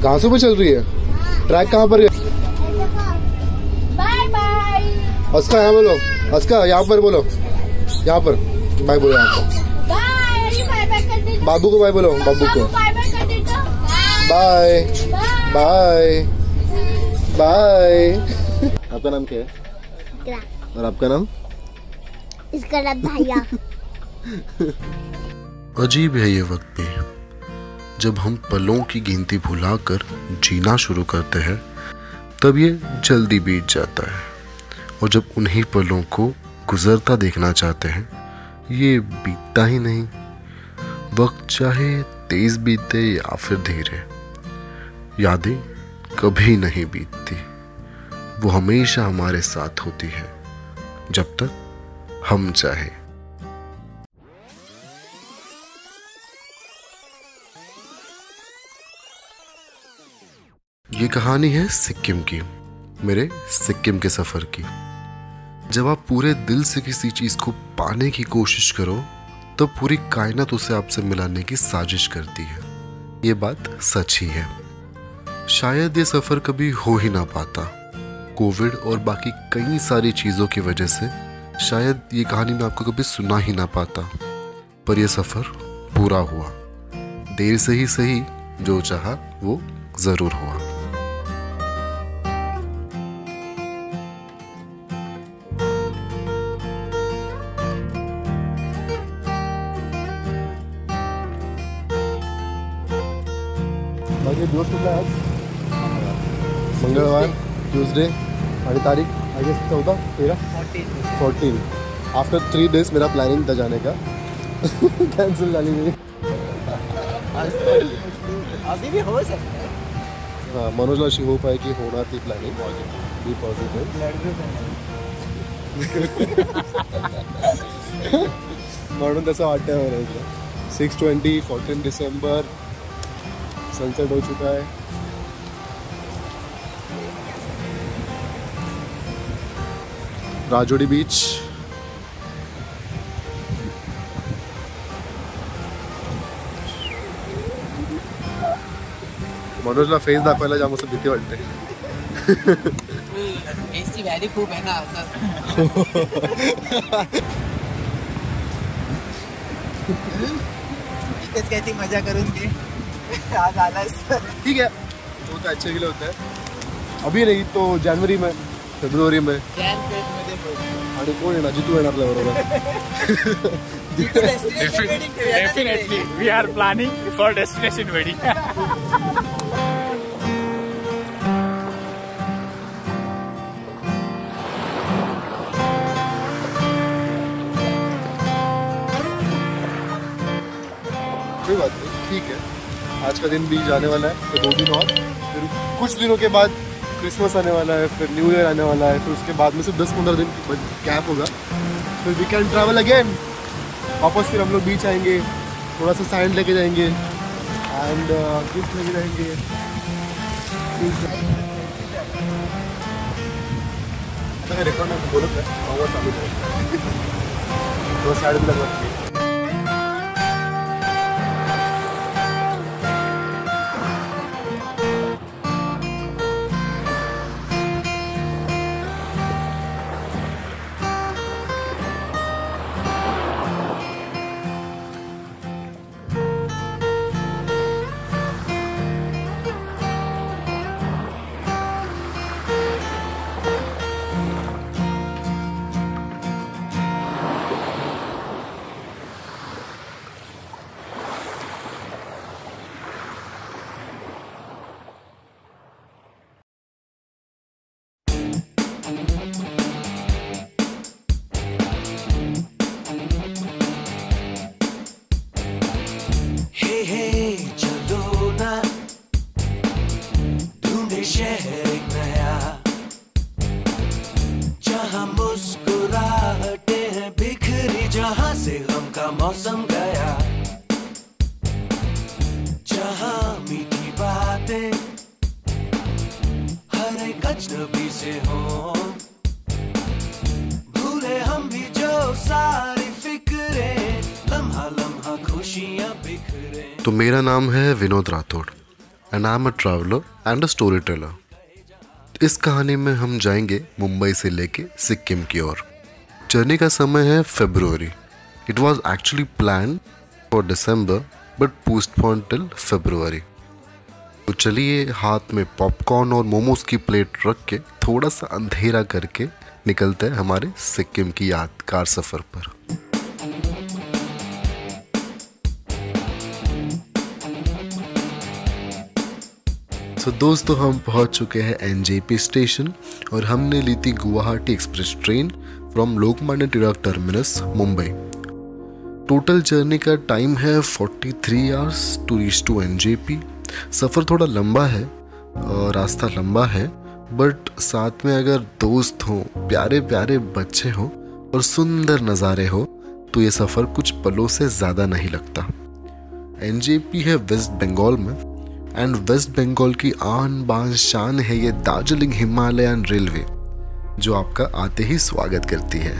घासों पे चल रही है। ट्रैक कहाँ पर है? Bye bye. अस्का यहाँ बोलो, अस्का यहाँ पर बोलो, यहाँ पर बाय बोलो, यहाँ पर बाबू को बाय बोलो, बाबू को बाय बाय बाय। आपका नाम क्या है? और आपका नाम? इसका नाम भैया। अजीब है ये वक्त भी, जब हम पलों की गिनती भुलाकर जीना शुरू करते हैं तब ये जल्दी बीत जाता है, और जब उन्हीं पलों को गुजरता देखना चाहते हैं ये बीतता ही नहीं। वक्त चाहे तेज बीते या फिर धीरे, यादें कभी नहीं बीतती, वो हमेशा हमारे साथ होती है जब तक हम चाहे। ये कहानी है सिक्किम की, मेरे सिक्किम के सफर की। जब आप पूरे दिल से किसी चीज को पाने की कोशिश करो तो पूरी कायनात उसे आपसे मिलाने की साजिश करती है। ये बात सच ही है। शायद ये सफर कभी हो ही ना पाता, कोविड और बाकी कई सारी चीजों की वजह से शायद ये कहानी मैं आपको कभी सुना ही ना पाता, पर यह सफर पूरा हुआ। देर से ही सही, जो चाहा वो जरूर हुआ। मंगलवार, ट्यूसडे, हमारी तारीख आई गेस 14। आफ्टर 3 days मेरा प्लानिंग था जाने का कैंसिल डाली गई। अभी भी हो सकता है। हाँ, मनोज लाशी होप आहे की होणार ती प्लॅनिंग बी पॉझिटिव्ह। म्हणून तसं वाटतंय मला। 6:20 14 दिसंबर, सनसेट हो चुका है। राजोडी बीच, मनोजला फेस दाखवायला जाम असं भीती वाटते। फेसची व्हॅल्यू खूप आहे ना इथेच काहीतरी मजा करून घे। आज आलास ठीक है, तो अच्छे के लिए होता है। अभी नहीं तो जनवरी में, फेब्रुवारी में, आणि कोण येणार? जितू येणार आपल्या बरोबर। Definitely, we are planning for destination wedding. कोई बात नहीं, ठीक है। आज का दिन भी जाने वाला है, तो 2 दिन और, फिर कुछ दिनों के बाद क्रिसमस आने वाला है, फिर न्यू ईयर आने वाला है, फिर उसके बाद में सिर्फ 10-15 दिन गैप होगा, फिर वी कैन ट्रैवल अगेन। वापस फिर हम लोग बीच आएंगे, थोड़ा सा सैंड लेके जाएंगे एंड गिफ्ट लेके जाएंगे। रिकॉर्ड में बोलत है और चालू है तो साइड में लगा। मौसम गया जहां मीठी बातें हर एक अजनबी से हो, भूले हम भी जो सारी फिक्रें, लम्हा लम्हा खुशियां बिखरे। तो मेरा नाम है Vinod Rathore and I am a traveller and a story teller. इस कहानी में हम जाएंगे मुंबई से लेके सिक्किम की ओर। जर्नी का समय है फरवरी। It was actually plan for December but postpone till February. तो चलिए हाथ में पॉपकॉर्न और मोमोज की प्लेट रख के थोड़ा सा अंधेरा करके निकलते हैं हमारे सिक्किम की यादगार सफ़र पर। तो दोस्तों हम पहुंच चुके हैं एनजेपी स्टेशन और हमने ली थी Guwahati express train from Lokmanya Tilak terminus Mumbai. Total journey का टाइम है 43 hours to reach to NJP. सफ़र थोड़ा लंबा है, रास्ता लंबा है, बट साथ में अगर दोस्त हो, प्यारे प्यारे बच्चे हो और सुंदर नज़ारे हो तो ये सफ़र कुछ पलों से ज़्यादा नहीं लगता। एनजेपी है वेस्ट बंगाल में एंड वेस्ट बंगाल की आन बान शान है ये दार्जिलिंग हिमालयन रेलवे जो आपका आते ही स्वागत करती है।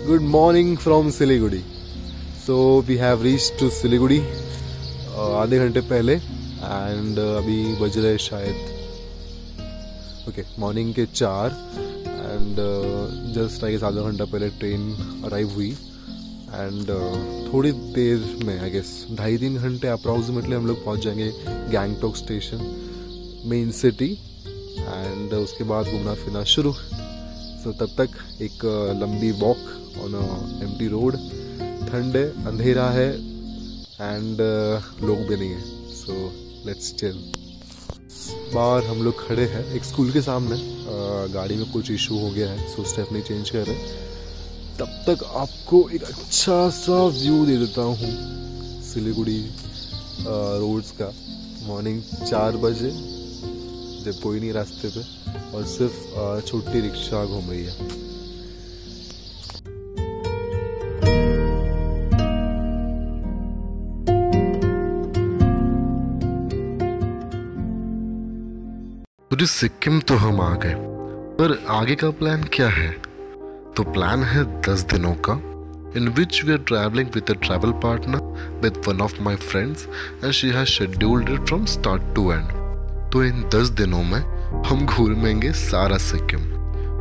Good morning from Siliguri. So we have reached to Siliguri आधे घंटे पहले एंड अभी बज रहे शायद मॉर्निंग के 4 एंड जस्ट आई गेस आधा घंटा पहले ट्रेन अराइव हुई एंड थोड़ी देर में आई गेस 2.5-3 घंटे अप्रॉक्सीमेटली हम लोग पहुंच जाएंगे Gangtok station main city and उसके बाद घूमना फिरना शुरू। सो तब तक एक लंबी वॉक ऑन एम्प्टी रोड, ठंड है, अंधेरा है एंड लोग भी नहीं है। So let's chill. बाहर हम लोग खड़े हैं एक स्कूल के सामने। गाड़ी में कुछ इशू हो गया है सो स्टेपनी चेंज कर रहे हैं। तब तक आपको एक अच्छा सा व्यू दे देता हूँ सिलीगुड़ी रोड्स का। मॉर्निंग 4 बजे जब कोई नहीं रास्ते पे और सिर्फ छोटी रिक्शा घूम रही है। पूरी सिक्किम तो हम आ गए, पर आगे का प्लान क्या है? तो प्लान है 10 दिनों का, in which we are traveling with a travel partner with one of my friends and she has scheduled it from start to end. तो इन 10 दिनों में हम घूमेंगे सारा Sikkim.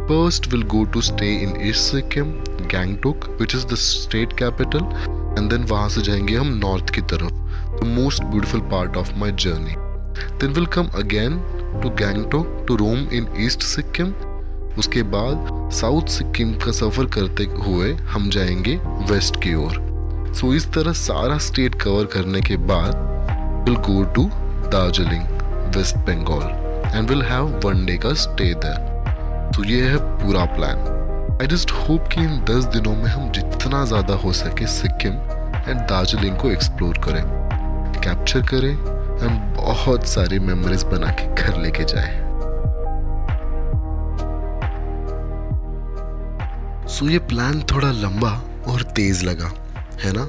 First we'll go to stay in East Sikkim, Gangtok, which is the state capital, and then वहाँ से जाएंगे हम नॉर्थ की तरफ, the most beautiful part of my journey. Then we'll come again to Gangtok to roam in East Sikkim. उसके बाद south Sikkim का सफ़र करते हुए हम जाएंगे वेस्ट की ओर। सो इस तरह सारा स्टेट कवर करने के बाद we'll go to Darjeeling, West Bengal and will have 1 day का स्टे देयर। तो ये है पूरा प्लान। आई जस्ट होप कि इन 10 दिनों में हम जितना ज़्यादा हो सके सिक्किम एंड दार्जिलिंग को एक्सप्लोर करें, कैप्चर करें एंड बहुत सारी मेमोरीज बना के घर लेके जाएं। सो ये प्लान थोड़ा लंबा और तेज लगा है ना,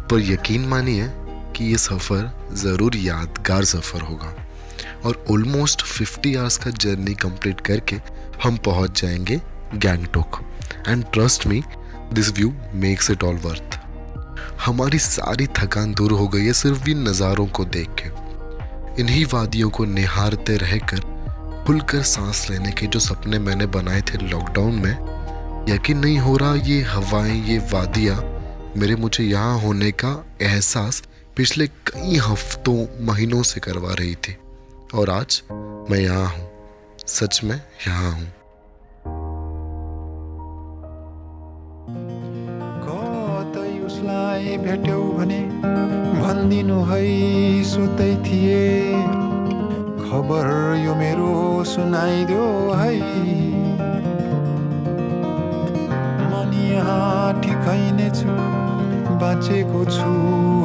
पर यकीन मानिए कि ये सफ़र ज़रूर यादगार सफ़र होगा और ऑलमोस्ट 50 आवर्स का जर्नी कंप्लीट करके हम पहुंच जाएंगे Gangtok and trust me this view makes it all worth. हमारी सारी थकान दूर हो गई है सिर्फ इन नज़ारों को देख के। इन्हीं वादियों को निहारते रहकर खुलकर सांस लेने के जो सपने मैंने बनाए थे लॉकडाउन में, यकीन नहीं हो रहा ये हवाएं, ये वादियाँ मुझे यहाँ होने का एहसास पिछले कई हफ्तों महीनों से करवा रही थी और आज मैं यहाँ हूँ, सच में यहाँ हूँ। कतै उसलाई भेट्यौ भने भन्दिनु है सोध्दै थिए, खबर यो मेरो सुनाइदेऊ है। म नि यहाँ ठिकै नै छु, बाँचेको छु,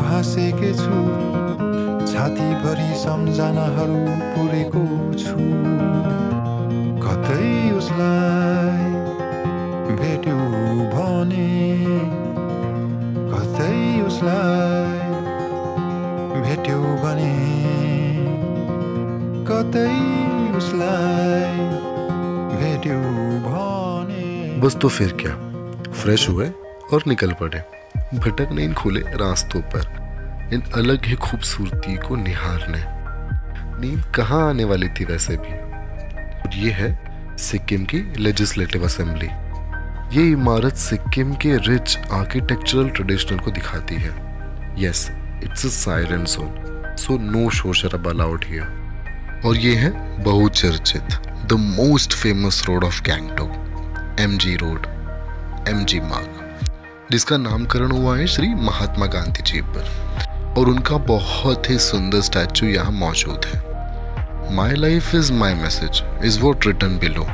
हाँसेकै छु, छातीभरि सम्झनाहरू पुरेको छु। कतै उसलाई भेट्यौ भने, कतै उसलाई भेट्यौ भने, कतै उसलाई भेट्यौ भने बस तो फिर क्या, फ्रेश हुए और निकल पड़े, भटकने इन खुले रास्तों पर, इन अलग ही खूबसूरती को निहारने। नींद कहाँ आने वाली थी वैसे भी। और ये है सिक्किम की लेजिस्लेटिव असेंबली। ये इमारत सिक्किम के रिच आर्किटेक्चरल ट्रेडिशनल को दिखाती है। Yes, it's a silent zone, so no शोर शराबा अलाउड हियर। और ये है बहुचर्चित, the most famous road of Gangtok, MG road, MG मार्ग, जिसका नामकरण हुआ है श्री महात्मा गांधी जी पर। और उनका बहुत ही सुंदर स्टैचू यहाँ मौजूद है। My life is my message is what written below.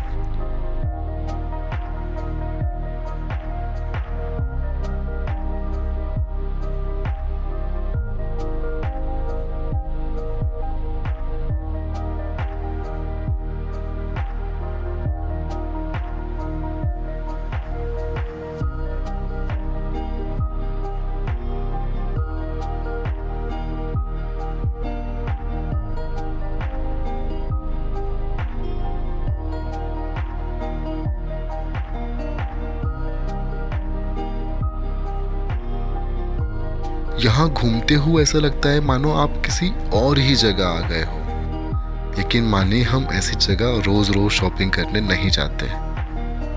यहाँ घूमते हुए ऐसा लगता है मानो आप किसी और ही जगह आ गए हो। लेकिन मानिए हम ऐसी जगह रोज रोज शॉपिंग करने नहीं जाते।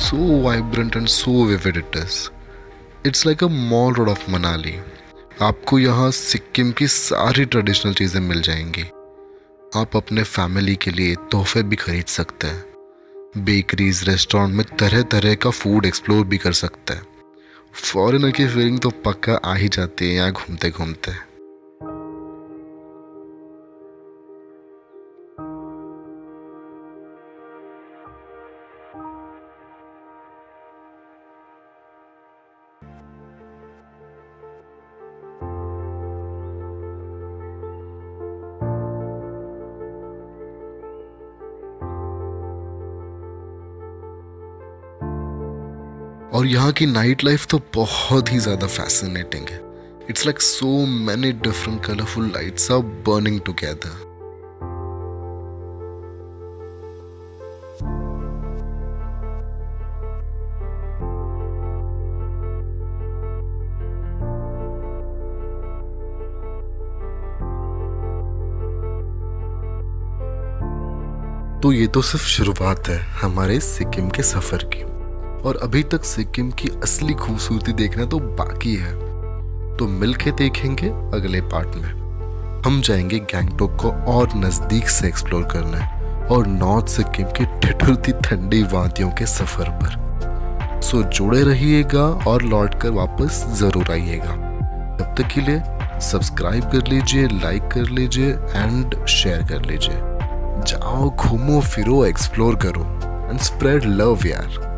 So vibrant and so vivid it is. It's like a mall road of Manali. आपको यहाँ सिक्किम की सारी ट्रेडिशनल चीज़ें मिल जाएंगी। आप अपने फैमिली के लिए तोहफे भी खरीद सकते हैं। बेकरीज, रेस्टोरेंट में तरह तरह का फूड एक्सप्लोर भी कर सकते हैं। फॉरेनर की फीलिंग तो पक्का आ ही जाती है यहाँ घूमते घूमते। और यहाँ की नाइट लाइफ तो बहुत ही ज़्यादा फैसिनेटिंग है। It's like so many different colourful lights are burning together. तो ये तो सिर्फ शुरुआत है हमारे सिक्किम के सफर की, और अभी तक सिक्किम की असली खूबसूरती देखना तो बाकी है। तो मिलके देखेंगे अगले पार्ट में। हम जाएंगे गैंगटॉक को और नजदीक से एक्सप्लोर करने और नॉर्थ सिक्किम की ठिठुरती ठंडी वादियों के सफर पर। सो जुड़े रहिएगा और लौट कर वापस जरूर आइएगा। तब तक के लिए सब्सक्राइब कर लीजिए, लाइक कर लीजिए एंड शेयर कर लीजिए। जाओ, घूमो फिरो, एक्सप्लोर करो एंड स्प्रेड लव यार।